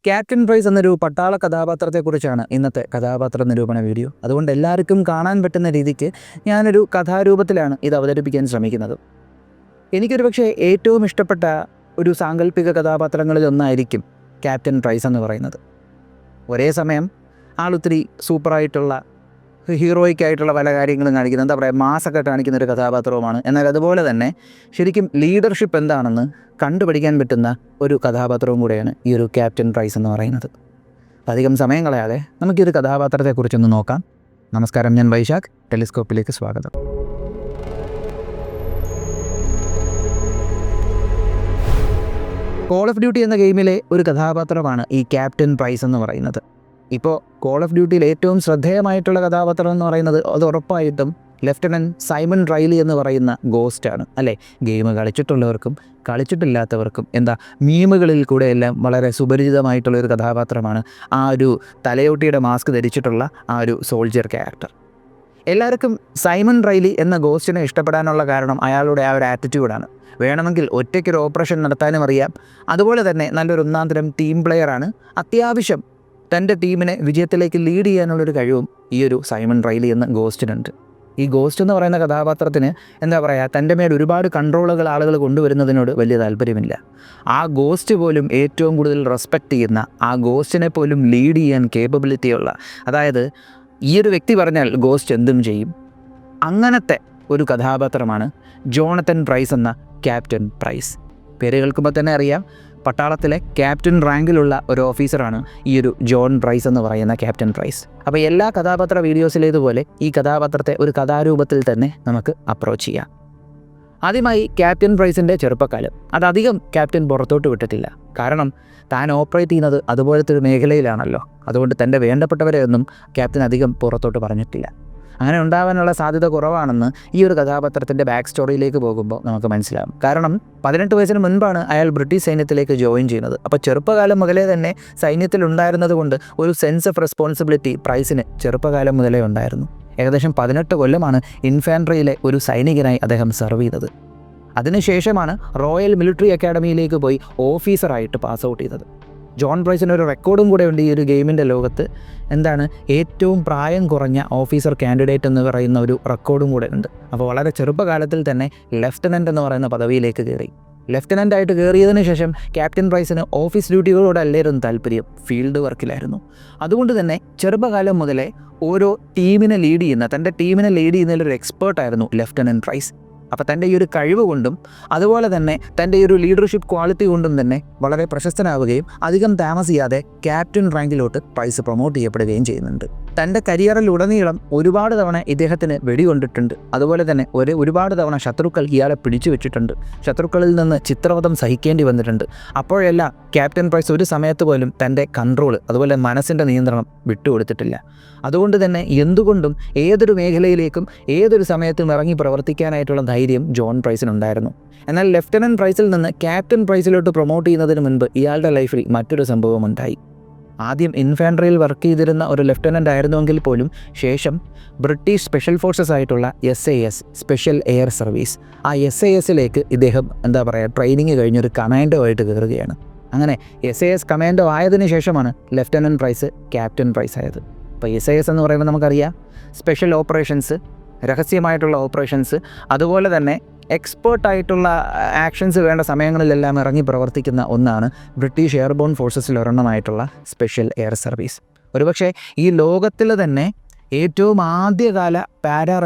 Captain price എന്നൊരു പട്ടാള കഥാപാത്രത്തെക്കുറിച്ചാണ് ഇന്നത്തെ കഥാപാത്ര നിരൂപണ വീഡിയോ. അതുകൊണ്ട് എല്ലാവർക്കും കാണാൻ പറ്റുന്ന രീതിക്ക് ഞാനൊരു കഥാരൂപത്തിലാണ് ഇത് അവതരിപ്പിക്കാൻ ശ്രമിക്കുന്നത്. എനിക്കൊരു പക്ഷേ ഏറ്റവും ഇഷ്ടപ്പെട്ട ഒരു സാങ്കല്പിക കഥാപാത്രങ്ങളിൽ ഒന്നായിരിക്കും ക്യാപ്റ്റൻ പ്രൈസ് എന്ന് പറയുന്നത്. ഒരേ സമയം ആളൊത്തിരി സൂപ്പറായിട്ടുള്ള ഹീറോയ്ക്കായിട്ടുള്ള പല കാര്യങ്ങളും കാണിക്കുന്നത്, എന്താ പറയുക, മാസൊക്കെ കാണിക്കുന്ന ഒരു കഥാപാത്രവുമാണ്. എന്നാൽ അതുപോലെ തന്നെ ശരിക്കും ലീഡർഷിപ്പ് എന്താണെന്ന് കണ്ടുപഠിക്കാൻ പറ്റുന്ന ഒരു കഥാപാത്രവും കൂടെയാണ് ഈ ഒരു ക്യാപ്റ്റൻ പ്രൈസ് എന്ന് പറയുന്നത്. അധികം സമയം കളയാതെ നമുക്കൊരു കഥാപാത്രത്തെക്കുറിച്ചൊന്ന് നോക്കാം. നമസ്കാരം, ഞാൻ വൈശാഖ്. ടെലിസ്കോപ്പിലേക്ക് സ്വാഗതം. കോൾ ഓഫ് ഡ്യൂട്ടി എന്ന ഗെയിമിലെ ഒരു കഥാപാത്രമാണ് ഈ ക്യാപ്റ്റൻ പ്രൈസ് എന്ന് പറയുന്നത്. ഇപ്പോൾ കോൾ ഓഫ് ഡ്യൂട്ടിയിൽ ഏറ്റവും ശ്രദ്ധേയമായിട്ടുള്ള കഥാപാത്രം എന്ന് പറയുന്നത് അത് ഉറപ്പായിട്ടും ലെഫ്റ്റനൻറ്റ് സൈമൺ റൈലി എന്ന് പറയുന്ന ഗോസ്റ്റാണ്, അല്ലേ? ഗെയിം കളിച്ചിട്ടുള്ളവർക്കും കളിച്ചിട്ടില്ലാത്തവർക്കും മീമുകളിൽ കൂടെ എല്ലാം വളരെ സുപരിചിതമായിട്ടുള്ളൊരു കഥാപാത്രമാണ് ആ ഒരു തലയോട്ടിയുടെ മാസ്ക് ധരിച്ചിട്ടുള്ള ആ ഒരു സോൾജിയർ ക്യാരക്ടർ. എല്ലാവർക്കും സൈമൺ റൈലി എന്ന ഗോസ്റ്റിനെ ഇഷ്ടപ്പെടാനുള്ള കാരണം അയാളുടെ ആ ഒരു ആറ്റിറ്റ്യൂഡാണ്. വേണമെങ്കിൽ ഒറ്റയ്ക്കൊരു ഓപ്പറേഷൻ നടത്താനും അറിയാം. അതുപോലെ തന്നെ നല്ലൊരു ഒന്നാം തരം ടീം പ്ലെയറാണ്. അത്യാവശ്യം തൻ്റെ ടീമിനെ വിജയത്തിലേക്ക് ലീഡ് ചെയ്യാനുള്ളൊരു കഴിവും ഈ ഒരു സൈമൺ റൈലി എന്ന ഗോസ്റ്റിനുണ്ട്. ഈ ഗോസ്റ്റ് എന്ന് പറയുന്ന കഥാപാത്രത്തിന് തൻ്റെ മേൽ ഒരുപാട് കൺട്രോളുകൾ ആളുകൾ കൊണ്ടുവരുന്നതിനോട് വലിയ താല്പര്യമില്ല. ആ ഗോസ്റ്റ് പോലും ഏറ്റവും കൂടുതൽ റെസ്പെക്റ്റ് ചെയ്യുന്ന, ആ ഗോസ്റ്റിനെ പോലും ലീഡ് ചെയ്യാൻ കേപ്പബിലിറ്റിയുള്ള, അതായത് ഈ ഒരു വ്യക്തി പറഞ്ഞാൽ ഗോസ്റ്റ് എന്തും ചെയ്യും, അങ്ങനത്തെ ഒരു കഥാപാത്രമാണ് ജോണത്തൻ പ്രൈസ് എന്ന ക്യാപ്റ്റൻ പ്രൈസ്. പേര് കേൾക്കുമ്പോൾ തന്നെ അറിയാം, പട്ടാളത്തിലെ ക്യാപ്റ്റൻ റാങ്കിലുള്ള ഒരു ഓഫീസറാണ് ഈ ഒരു ജോൺ പ്രൈസ് എന്ന് പറയുന്ന ക്യാപ്റ്റൻ പ്രൈസ്. അപ്പോൾ എല്ലാ കഥാപാത്ര വീഡിയോസിലേതുപോലെ ഈ കഥാപാത്രത്തെ ഒരു കഥാരൂപത്തിൽ തന്നെ നമുക്ക് അപ്രോച്ച് ചെയ്യാം. ആദ്യമായി ക്യാപ്റ്റൻ പ്രൈസിൻ്റെ ചെറുപ്പക്കാലം. അതധികം ക്യാപ്റ്റൻ പുറത്തോട്ട് വിട്ടിട്ടില്ല. കാരണം താൻ ഓപ്പറേറ്റ് ചെയ്യുന്നത് അതുപോലത്തെ ഒരു മേഖലയിലാണല്ലോ. അതുകൊണ്ട് തൻ്റെ വേണ്ടപ്പെട്ടവരെ ഒന്നും ക്യാപ്റ്റൻ അധികം പുറത്തോട്ട് പറഞ്ഞിട്ടില്ല. അങ്ങനെ ഉണ്ടാകാനുള്ള സാധ്യത കുറവാണെന്ന് ഈ ഒരു കഥാപാത്രത്തിൻ്റെ ബാക്ക് സ്റ്റോറിയിലേക്ക് പോകുമ്പോൾ നമുക്ക് മനസ്സിലാകും. കാരണം 18 വയസ്സിന് മുൻപാണ് അയാൾ ബ്രിട്ടീഷ് സൈന്യത്തിലേക്ക് ജോയിൻ ചെയ്യുന്നത്. അപ്പോൾ ചെറുപ്പകാലം മുതലേ തന്നെ സൈന്യത്തിലുണ്ടായിരുന്നത് കൊണ്ട് ഒരു സെൻസ് ഓഫ് റെസ്പോൺസിബിലിറ്റി പ്രൈസിന് ചെറുപ്പകാലം മുതലേ ഉണ്ടായിരുന്നു. ഏകദേശം 18 കൊല്ലമാണ് ഇൻഫാൻട്രിയിലെ ഒരു സൈനികനായി അദ്ദേഹം സെർവ് ചെയ്തത്. അതിനുശേഷമാണ് റോയൽ മിലിറ്ററി അക്കാഡമിയിലേക്ക് പോയി ഓഫീസറായിട്ട് പാസ് ഔട്ട് ചെയ്തത്. ജോൺ പ്രൈസിന് ഒരു റെക്കോർഡും കൂടെ ഉണ്ട് ഈ ഒരു ഗെയിമിൻ്റെ ലോകത്ത്. ഏറ്റവും പ്രായം കുറഞ്ഞ ഓഫീസർ കാൻഡിഡേറ്റ് എന്ന് പറയുന്ന ഒരു റെക്കോർഡും കൂടെ ഉണ്ട്. അപ്പോൾ വളരെ ചെറുപ്പകാലത്തിൽ തന്നെ ലെഫ്റ്റനൻ്റ് എന്ന് പറയുന്ന പദവിയിലേക്ക് കയറി. ലെഫ്റ്റനൻ്റായിട്ട് കയറിയതിന് ശേഷം ക്യാപ്റ്റൻ പ്രൈസിന് ഓഫീസ് ഡ്യൂട്ടികളോടല്ലായിരുന്നു താല്പര്യം, ഫീൽഡ് വർക്കിലായിരുന്നു. അതുകൊണ്ട് തന്നെ ചെറുപ്പകാലം മുതലേ ഓരോ ടീമിനെ ലീഡ് ചെയ്യുന്ന, തൻ്റെ ടീമിനെ ലീഡ് ചെയ്യുന്നതിലൊരു എക്സ്പേർട്ടായിരുന്നു ലെഫ്റ്റനൻറ്റ് പ്രൈസ്. അപ്പോൾ തൻ്റെ ഈ ഒരു കഴിവ് കൊണ്ടും അതുപോലെ തന്നെ തൻ്റെ ഈ ഒരു ലീഡർഷിപ്പ് ക്വാളിറ്റി കൊണ്ടും തന്നെ വളരെ പ്രശസ്തനാവുകയും അധികം താമസിയാതെ ക്യാപ്റ്റൻ റാങ്കിലോട്ട് പ്രൈസ് പ്രൊമോട്ട് ചെയ്യപ്പെടുകയും ചെയ്യുന്നുണ്ട്. തൻ്റെ കരിയറിലുടനീളം ഒരുപാട് തവണ ഇദ്ദേഹത്തിന് വെടികൊണ്ടിട്ടുണ്ട്. അതുപോലെ തന്നെ ഒരുപാട് തവണ ശത്രുക്കൾ ഇയാളെ പിടിച്ചു വെച്ചിട്ടുണ്ട്. ശത്രുക്കളിൽ നിന്ന് ചിത്രവധം സഹിക്കേണ്ടി വന്നിട്ടുണ്ട്. അപ്പോഴെല്ലാം ക്യാപ്റ്റൻ പ്രൈസ് ഒരു സമയത്ത് പോലും തൻ്റെ കൺട്രോൾ, അതുപോലെ മനസ്സിൻ്റെ നിയന്ത്രണം വിട്ടുകൊടുത്തിട്ടില്ല. അതുകൊണ്ട് തന്നെ എന്തുകൊണ്ടും ഏതൊരു മേഖലയിലേക്കും ഏതൊരു സമയത്തും ഇറങ്ങി പ്രവർത്തിക്കാനായിട്ടുള്ള ധൈര്യം ജോൺ പ്രൈസിനുണ്ടായിരുന്നു. എന്നാൽ ലെഫ്റ്റനൻറ്റ് പ്രൈസിൽ നിന്ന് ക്യാപ്റ്റൻ പ്രൈസിലോട്ട് പ്രൊമോട്ട് ചെയ്യുന്നതിന് മുൻപ് ഇയാളുടെ ലൈഫിൽ മറ്റൊരു സംഭവമുണ്ടായി. ആദ്യം ഇൻഫാൻട്രിയിൽ വർക്ക് ചെയ്തിരുന്ന ഒരു ലെഫ്റ്റനൻ്റ് ആയിരുന്നുവെങ്കിൽ പോലും ശേഷം ബ്രിട്ടീഷ് സ്പെഷ്യൽ ഫോഴ്സസ് ആയിട്ടുള്ള SAS സ്പെഷ്യൽ എയർ സർവീസ്, ആ SAS ഇദ്ദേഹം ട്രെയിനിങ് കഴിഞ്ഞൊരു കമാൻഡോ ആയിട്ട് കയറുകയാണ്. അങ്ങനെ SAS കമാൻഡോ ആയതിനു ശേഷമാണ് ലെഫ്റ്റനൻറ്റ് പ്രൈസ് ക്യാപ്റ്റൻ പ്രൈസ് ആയത്. അപ്പോൾ SAS എന്ന് പറയുമ്പോൾ നമുക്കറിയാം, സ്പെഷ്യൽ ഓപ്പറേഷൻസ്, രഹസ്യമായിട്ടുള്ള ഓപ്പറേഷൻസ്, അതുപോലെ തന്നെ എക്സ്പേർട്ടായിട്ടുള്ള ആക്ഷൻസ് വേണ്ട സമയങ്ങളിലെല്ലാം ഇറങ്ങി പ്രവർത്തിക്കുന്ന ഒന്നാണ് ബ്രിട്ടീഷ് എയർബോൺ ഫോഴ്സസിൽ ഒരെണ്ണമായിട്ടുള്ള സ്പെഷ്യൽ എയർ സർവീസ്. ഒരുപക്ഷെ ഈ ലോകത്തിൽ തന്നെ ഏറ്റവും ആദ്യകാല പാരാ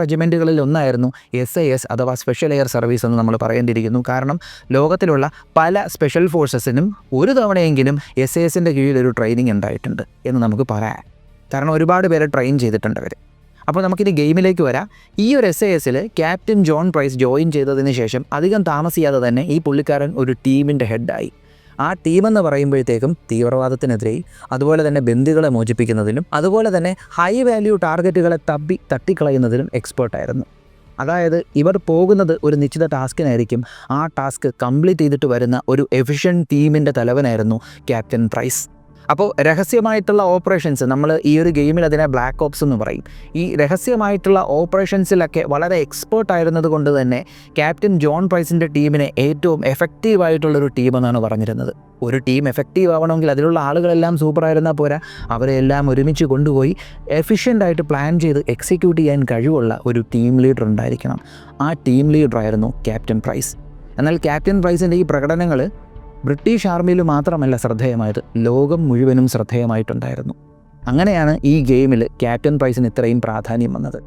റെജിമെൻറ്റുകളിൽ ഒന്നായിരുന്നു SAS അഥവാ സ്പെഷ്യൽ എയർ സർവീസ് എന്ന് നമ്മൾ പറയേണ്ടിയിരിക്കുന്നു. കാരണം ലോകത്തിലുള്ള പല സ്പെഷ്യൽ ഫോഴ്സസിനും ഒരു തവണയെങ്കിലും SAS കീഴിലൊരു ട്രെയിനിങ് ഉണ്ടായിട്ടുണ്ട് എന്ന് നമുക്ക് പറയാം. കാരണം ഒരുപാട് പേരെ ട്രെയിൻ ചെയ്തിട്ടുണ്ട് അവർ. അപ്പോൾ നമുക്കിനി ഗെയിമിലേക്ക് വരാം. ഈ ഒരു SAS captain John Price join ചെയ്തതിന് ശേഷം അധികം താമസിയാതെ തന്നെ ഈ പുള്ളിക്കാരൻ ഒരു ടീമിൻ്റെ ഹെഡായി. ആ ടീമെന്ന് പറയുമ്പോഴത്തേക്കും തീവ്രവാദത്തിനെതിരെയും അതുപോലെ തന്നെ ബന്ദികളെ മോചിപ്പിക്കുന്നതിലും അതുപോലെ തന്നെ ഹൈ വാല്യൂ ടാർഗറ്റുകളെ തട്ടിക്കളയുന്നതിലും എക്സ്പേർട്ടായിരുന്നു. അതായത് ഇവർ പോകുന്നത് ഒരു നിശ്ചിത ടാസ്കിനായിരിക്കും. ആ ടാസ്ക് കംപ്ലീറ്റ് ചെയ്തിട്ട് വരുന്ന ഒരു എഫിഷ്യൻറ്റ് ടീമിൻ്റെ തലവനായിരുന്നു ക്യാപ്റ്റൻ പ്രൈസ്. അപ്പോൾ രഹസ്യമായിട്ടുള്ള ഓപ്പറേഷൻസ്, നമ്മൾ ഈ ഒരു ഗെയിമിൽ അതിനെ ബ്ലാക്ക് ഓപ്സ് എന്ന് പറയും. ഈ രഹസ്യമായിട്ടുള്ള ഓപ്പറേഷൻസിലൊക്കെ വളരെ എക്സ്പേർട്ട് ആയിരുന്നത് കൊണ്ട് തന്നെ ക്യാപ്റ്റൻ ജോൺ പ്രൈസിൻ്റെ ടീമിനെ ഏറ്റവും എഫക്റ്റീവായിട്ടുള്ളൊരു ടീമെന്നാണ് പറഞ്ഞിരുന്നത്. ഒരു ടീം എഫക്റ്റീവ് ആവണമെങ്കിൽ അതിലുള്ള ആളുകളെല്ലാം സൂപ്പറായിരുന്നാൽ പോരാ, അവരെല്ലാം ഒരുമിച്ച് കൊണ്ടുപോയി എഫിഷ്യൻ്റായിട്ട് പ്ലാൻ ചെയ്ത് എക്സിക്യൂട്ട് ചെയ്യാൻ കഴിവുള്ള ഒരു ടീം ലീഡർ ഉണ്ടായിരിക്കണം. ആ ടീം ലീഡറായിരുന്നു ക്യാപ്റ്റൻ പ്രൈസ്. എന്നാൽ ക്യാപ്റ്റൻ പ്രൈസിൻ്റെ ഈ പ്രകടനങ്ങൾ ബ്രിട്ടീഷ് ആർമിയിൽ മാത്രമല്ല ശ്രദ്ധേയമായത്, ലോകം മുഴുവനും ശ്രദ്ധേയമായിട്ടുണ്ടായിരുന്നു. അങ്ങനെയാണ് ഈ ഗെയിമിൽ ക്യാപ്റ്റൻ പ്രൈസിന് ഇത്രയും പ്രാധാന്യം വന്നത്.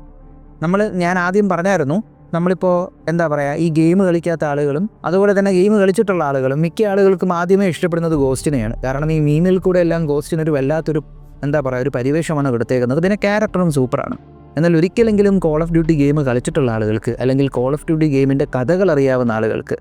ഞാൻ ആദ്യം പറഞ്ഞായിരുന്നു, നമ്മളിപ്പോൾ എന്താ പറയുക, ഈ ഗെയിം കളിക്കാത്ത ആളുകളും അതുപോലെ തന്നെ ഗെയിം കളിച്ചിട്ടുള്ള ആളുകളും മിക്ക ആളുകൾക്കും ആദ്യമേ ഇഷ്ടപ്പെടുന്നത് ഗോസ്റ്റിനെയാണ്. കാരണം ഈ മീമിൽ കൂടെ എല്ലാം ഗോസ്റ്റിനൊരു വല്ലാത്തൊരു എന്താ പറയുക ഒരു പരിവേഷമാണ് കൊടുത്തേക്കുന്നത്. പിന്നെ ക്യാരക്ടറും സൂപ്പറാണ്. എന്നാൽ ഒരിക്കലെങ്കിലും കോൾ ഓഫ് ഡ്യൂട്ടി ഗെയിം കളിച്ചിട്ടുള്ള ആളുകൾക്ക് അല്ലെങ്കിൽ കോൾ ഓഫ് ഡ്യൂട്ടി ഗെയിമിൻ്റെ കഥകൾ അറിയാവുന്ന ആളുകൾക്ക്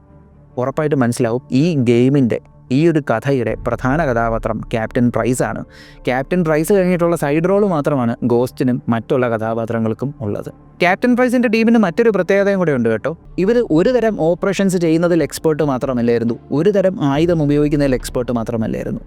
ഉറപ്പായിട്ട് മനസ്സിലാവും ഈ ഗെയിമിൻ്റെ ഈ ഒരു കഥയുടെ പ്രധാന കഥാപാത്രം ക്യാപ്റ്റൻ പ്രൈസാണ്. ക്യാപ്റ്റൻ പ്രൈസ് കഴിഞ്ഞിട്ടുള്ള സൈഡ് റോൾ മാത്രമാണ് ഗോസ്റ്റിനും മറ്റുള്ള കഥാപാത്രങ്ങൾക്കും ഉള്ളത്. ക്യാപ്റ്റൻ പ്രൈസിൻ്റെ ടീമിന് മറ്റൊരു പ്രത്യേകതയും കൂടെ ഉണ്ട് കേട്ടോ. ഇവർ ഒരു തരം ഓപ്പറേഷൻസ് ചെയ്യുന്നതിൽ എക്സ്പേർട്ട് മാത്രമല്ലായിരുന്നു, ഒരു തരം ആയുധം ഉപയോഗിക്കുന്നതിൽ എക്സ്പേർട്ട് മാത്രമല്ലായിരുന്നു.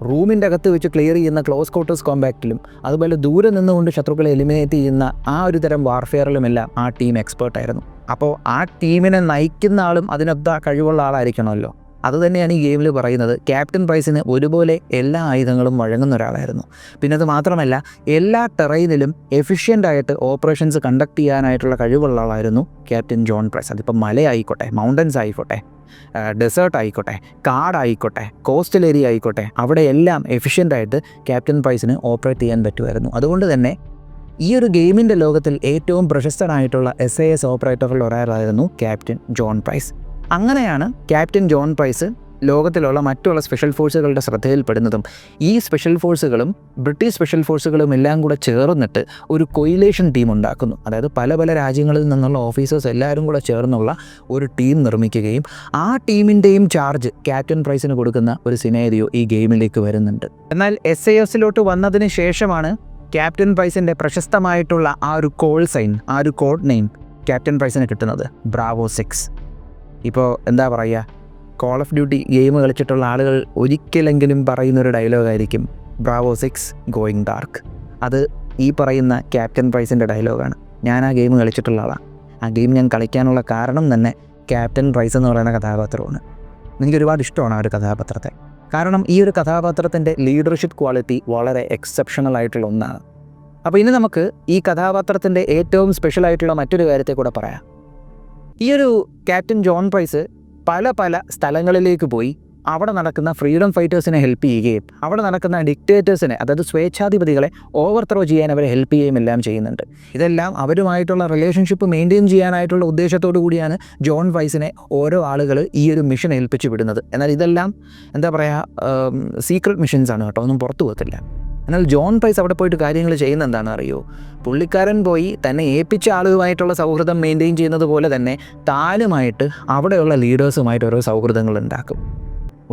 റൂമിൻ്റെ അകത്ത് വെച്ച് ക്ലിയർ ചെയ്യുന്ന ക്ലോസ് ക്വാർട്ടേഴ്സ് കോമ്പാക്റ്റിലും അതുപോലെ ദൂരെ നിന്നുകൊണ്ട് ശത്രുക്കളെ എലിമിനേറ്റ് ചെയ്യുന്ന ആ ഒരു തരം വാർഫെയറിലുമെല്ലാം ആ ടീം എക്സ്പേർട്ടായിരുന്നു. അപ്പോൾ ആ ടീമിനെ നയിക്കുന്ന ആളും അതിനൊത്ത കഴിവുള്ള ആളായിരിക്കണമല്ലോ. അതുതന്നെയാണ് ഈ ഗെയിമിൽ പറയുന്നത്. ക്യാപ്റ്റൻ പ്രൈസിന് ഒരുപോലെ എല്ലാ ആയുധങ്ങളും വഴങ്ങുന്ന ഒരാളായിരുന്നു. പിന്നെ അത് മാത്രമല്ല, എല്ലാ ടെറൈനിലും എഫിഷ്യൻ്റായിട്ട് ഓപ്പറേഷൻസ് കണ്ടക്ട് ചെയ്യാനായിട്ടുള്ള കഴിവുള്ള ആളായിരുന്നു ക്യാപ്റ്റൻ ജോൺ പ്രൈസ്. അതിപ്പോൾ മലയായിക്കോട്ടെ, മൗണ്ടൻസ് ആയിക്കോട്ടെ, ഡെസേർട്ട് ആയിക്കോട്ടെ, കാടായിക്കോട്ടെ, കോസ്റ്റൽ ഏരിയ ആയിക്കോട്ടെ, അവിടെയെല്ലാം എഫിഷ്യൻ്റായിട്ട് ക്യാപ്റ്റൻ പ്രൈസിന് ഓപ്പറേറ്റ് ചെയ്യാൻ പറ്റുമായിരുന്നു. അതുകൊണ്ട് തന്നെ ഈ ഒരു ഗെയിമിൻ്റെ ലോകത്തിൽ ഏറ്റവും പ്രശസ്തനായിട്ടുള്ള SAS ഓപ്പറേറ്ററിൽ ഒരാളായിരുന്നു ക്യാപ്റ്റൻ ജോൺ പ്രൈസ്. അങ്ങനെയാണ് ക്യാപ്റ്റൻ ജോൺ പ്രൈസ് ലോകത്തിലുള്ള മറ്റുള്ള സ്പെഷ്യൽ ഫോഴ്സുകളുടെ ശ്രദ്ധയിൽപ്പെടുന്നതും ഈ സ്പെഷ്യൽ ഫോഴ്സുകളും ബ്രിട്ടീഷ് സ്പെഷ്യൽ ഫോഴ്സുകളും എല്ലാം കൂടെ ചേർന്നിട്ട് ഒരു കൊയിലേഷൻ ടീം ഉണ്ടാക്കുന്നു. അതായത് പല പല രാജ്യങ്ങളിൽ നിന്നുള്ള ഓഫീസേഴ്സ് എല്ലാവരും കൂടെ ചേർന്നുള്ള ഒരു ടീം നിർമ്മിക്കുകയും ആ ടീമിൻ്റെയും ചാർജ് ക്യാപ്റ്റൻ പ്രൈസിന് കൊടുക്കുന്ന ഒരു സിനാരിയോ ഈ ഗെയിമിലേക്ക് വരുന്നുണ്ട്. എന്നാൽ SAS വന്നതിന് ശേഷമാണ് ക്യാപ്റ്റൻ പ്രൈസിൻ്റെ പ്രശസ്തമായിട്ടുള്ള ആ ഒരു കോൾ സൈൻ, ആ ഒരു കോഡ് നെയിം ക്യാപ്റ്റൻ പ്രൈസിന് കിട്ടുന്നത് ബ്രാവോ 6. ഇപ്പോൾ എന്താ പറയുക, കോൾ ഓഫ് ഡ്യൂട്ടി ഗെയിം കളിച്ചിട്ടുള്ള ആളുകൾ ഒരിക്കലെങ്കിലും പറയുന്നൊരു ഡയലോഗായിരിക്കും ബ്രാവോ 6 ഗോയിങ് ഡാർക്ക്. അത് ഈ പറയുന്ന ക്യാപ്റ്റൻ പ്രൈസിൻ്റെ ഡയലോഗാണ്. ഞാൻ ആ ഗെയിം കളിച്ചിട്ടുള്ള ആളാണ്. ആ ഗെയിം ഞാൻ കളിക്കാനുള്ള കാരണം തന്നെ ക്യാപ്റ്റൻ പ്രൈസ് എന്ന് പറയുന്ന കഥാപാത്രമാണ്. എനിക്ക് ഒരുപാട് ഇഷ്ടമാണ് ആ ഒരു കഥാപാത്രത്തെ. കാരണം ഈ ഒരു കഥാപാത്രത്തിൻ്റെ ലീഡർഷിപ്പ് ക്വാളിറ്റി വളരെ എക്സെപ്ഷണൽ ആയിട്ടുള്ള ഒന്നാണ്. അപ്പോൾ ഇനി നമുക്ക് ഈ കഥാപാത്രത്തിൻ്റെ ഏറ്റവും സ്പെഷ്യലായിട്ടുള്ള മറ്റൊരു കാര്യത്തെ കൂടെ പറയാം. ഈ ഒരു ക്യാപ്റ്റൻ ജോൺ പ്രൈസ് പല പല സ്ഥലങ്ങളിലേക്ക് പോയി അവിടെ നടക്കുന്ന ഫ്രീഡം ഫൈറ്റേഴ്സിനെ ഹെൽപ്പ് ചെയ്യുകയും അവിടെ നടക്കുന്ന ഡിക്റ്റേറ്റേഴ്സിനെ, അതായത് സ്വേച്ഛാധിപതികളെ ഓവർത്രോ ചെയ്യാൻ അവരെ ഹെൽപ്പ് ചെയ്യുകയും എല്ലാം ചെയ്യുന്നുണ്ട്. ഇതെല്ലാം അവരുമായിട്ടുള്ള റിലേഷൻഷിപ്പ് മെയിൻറ്റെയിൻ ചെയ്യാനായിട്ടുള്ള ഉദ്ദേശത്തോടു കൂടിയാണ് ജോൺ പ്രൈസിനെ ഓരോ ആളുകൾ ഈ ഒരു മിഷൻ ഏൽപ്പിച്ച് വിടുന്നത്. എന്നാൽ ഇതെല്ലാം എന്താ പറയുക സീക്രട്ട് മിഷൻസാണ് കേട്ടോ, ഒന്നും പുറത്തു പോകത്തില്ല. എന്നാൽ ജോൺ പ്രൈസ് അവിടെ പോയിട്ട് കാര്യങ്ങൾ ചെയ്യുന്ന എന്താണെന്ന് അറിയോ? പുള്ളിക്കാരൻ പോയി തന്നെ ഏൽപ്പിച്ച ആളുമായിട്ടുള്ള സൗഹൃദം മെയിൻറ്റെയിൻ ചെയ്യുന്നത് പോലെ തന്നെ താനുമായിട്ട് അവിടെയുള്ള ലീഡേഴ്സുമായിട്ട് ഓരോ സൗഹൃദങ്ങൾ ഉണ്ടാക്കും.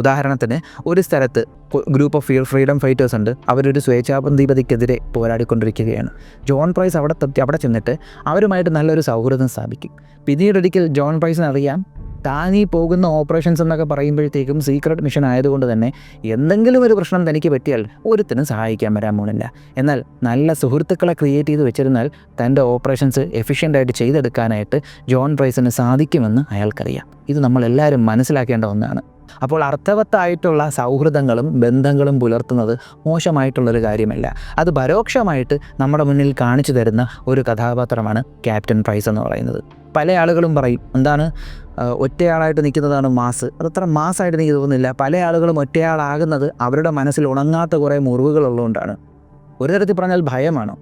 ഉദാഹരണത്തിന് ഒരു സ്ഥലത്ത് ഗ്രൂപ്പ് ഓഫ് ഫ്രീഡം ഫൈറ്റേഴ്സ് ഉണ്ട്. അവരൊരു സ്വേച്ഛാധിപതിക്കെതിരെ പോരാടിക്കൊണ്ടിരിക്കുകയാണ്. ജോൺ പ്രൈസ് അവിടെ ചെന്നിട്ട് അവരുമായിട്ട് നല്ലൊരു സൗഹൃദം സ്ഥാപിക്കും. പിന്നീടൊരിക്കൽ ജോൺ പ്രൈസിന് അറിയാം താൻ ഈ പോകുന്ന ഓപ്പറേഷൻസ് എന്നൊക്കെ പറയുമ്പോഴത്തേക്കും സീക്രട്ട് മിഷൻ ആയതുകൊണ്ട് തന്നെ എന്തെങ്കിലും ഒരു പ്രശ്നം തനിക്ക് പറ്റിയാൽ ഒരുത്തിനും സഹായിക്കാൻ വരാൻ പോകുന്നില്ല. എന്നാൽ നല്ല സുഹൃത്തുക്കളെ ക്രിയേറ്റ് ചെയ്ത് വെച്ചിരുന്നാൽ തൻ്റെ ഓപ്പറേഷൻസ് എഫിഷ്യൻ്റായിട്ട് ചെയ്തെടുക്കാനായിട്ട് ജോൺ പ്രൈസിന് സാധിക്കുമെന്ന് അയാൾക്കറിയാം. ഇത് നമ്മളെല്ലാവരും മനസ്സിലാക്കേണ്ട ഒന്നാണ്. അപ്പോൾ അർത്ഥവത്തായിട്ടുള്ള സൗഹൃദങ്ങളും ബന്ധങ്ങളും പുലർത്തുന്നത് മോശമായിട്ടുള്ളൊരു കാര്യമല്ല. അത് പരോക്ഷമായിട്ട് നമ്മുടെ മുന്നിൽ കാണിച്ചു തരുന്ന ഒരു കഥാപാത്രമാണ് ക്യാപ്റ്റൻ പ്രൈസ് എന്ന് പറയുന്നത്. പല ആളുകളും പറയും എന്താണ് ഒറ്റയാളായിട്ട് നിൽക്കുന്നതാണ് മാസ്. അതത്ര മാസ്സായിട്ട് എനിക്ക് തോന്നുന്നില്ല. പല ആളുകളും ഒറ്റയാളാകുന്നത് അവരുടെ മനസ്സിൽ ഉണങ്ങാത്ത കുറേ മുറിവുകളുള്ളതുകൊണ്ടാണ്. ഒരു തരത്തിൽ പറഞ്ഞാൽ ഭയമാണ്.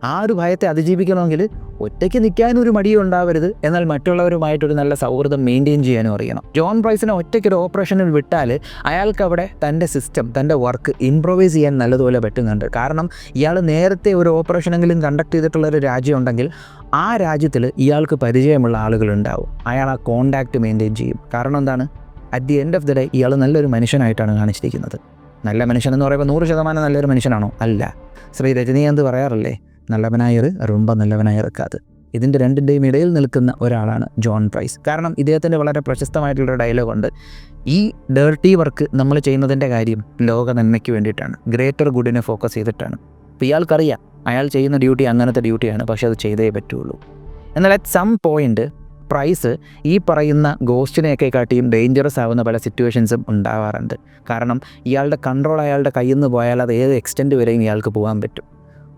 ആ ഒരു ഭയത്തെ അതിജീവിക്കണമെങ്കിൽ ഒറ്റയ്ക്ക് നിൽക്കാനൊരു മടിയും ഉണ്ടാവരുത്, എന്നാൽ മറ്റുള്ളവരുമായിട്ടൊരു നല്ല സൗഹൃദം മെയിൻറ്റെയിൻ ചെയ്യാനും അറിയണം. ജോൺ പ്രൈസിനെ ഒറ്റയ്ക്കൊരു ഓപ്പറേഷനിൽ വിട്ടാൽ അയാൾക്കവിടെ തൻ്റെ സിസ്റ്റം, തൻ്റെ വർക്ക് ഇംപ്രൊവൈസ് ചെയ്യാൻ നല്ലതുപോലെ പറ്റുന്നുണ്ട്. കാരണം ഇയാൾ നേരത്തെ ഒരു ഓപ്പറേഷനെങ്കിലും കണ്ടക്ട് ചെയ്തിട്ടുള്ളൊരു രാജ്യം ഉണ്ടെങ്കിൽ ആ രാജ്യത്തിൽ ഇയാൾക്ക് പരിചയമുള്ള ആളുകളുണ്ടാവും. അയാൾ ആ കോണ്ടാക്റ്റ് മെയിൻറ്റെയിൻ ചെയ്യും. കാരണം എന്താണ്, at the end of the day ഇയാൾ നല്ലൊരു മനുഷ്യനായിട്ടാണ് കാണിച്ചിരിക്കുന്നത്. നല്ല മനുഷ്യനെന്ന് പറയുമ്പോൾ 100% നല്ലൊരു മനുഷ്യനാണോ? അല്ല. ശ്രീ രജനീകാന്ത് പറയാറില്ലേ, നല്ലവനായർ ரொம்ப നല്ലവനായി ഇറക്കാതെ. ഇതിൻ്റെ രണ്ടിൻ്റെയും ഇടയിൽ നിൽക്കുന്ന ഒരാളാണ് ജോൺ പ്രൈസ്. കാരണം ഇദ്ദേഹത്തിൻ്റെ വളരെ പ്രശസ്തമായിട്ടുള്ളൊരു ഡയലോഗുണ്ട്, ഈ ഡേർട്ടി വർക്ക് നമ്മൾ ചെയ്യുന്നതിൻ്റെ കാര്യം ലോക നന്മയ്ക്ക് വേണ്ടിയിട്ടാണ്, ഗ്രേറ്റർ ഗുഡിനെ ഫോക്കസ് ചെയ്തിട്ടാണ്. അപ്പോൾ ഇയാൾക്കറിയാം അയാൾ ചെയ്യുന്ന ഡ്യൂട്ടി അങ്ങനത്തെ ഡ്യൂട്ടിയാണ്, പക്ഷേ അത് ചെയ്തേ പറ്റുള്ളൂ. എന്നാൽ അറ്റ് സം പോയിൻ്റ് പ്രൈസ് ഈ പറയുന്ന ഗോസ്റ്റിനെയൊക്കെ കാട്ടിയും ഡേഞ്ചറസ് ആവുന്ന പല സിറ്റുവേഷൻസും ഉണ്ടാവാറുണ്ട്. കാരണം ഇയാളുടെ കൺട്രോൾ അയാളുടെ കയ്യിൽ നിന്ന് പോയാൽ അത് ഏത് എക്സ്റ്റെൻറ്റ് വരെയും ഇയാൾക്ക് പോകാൻ പറ്റും.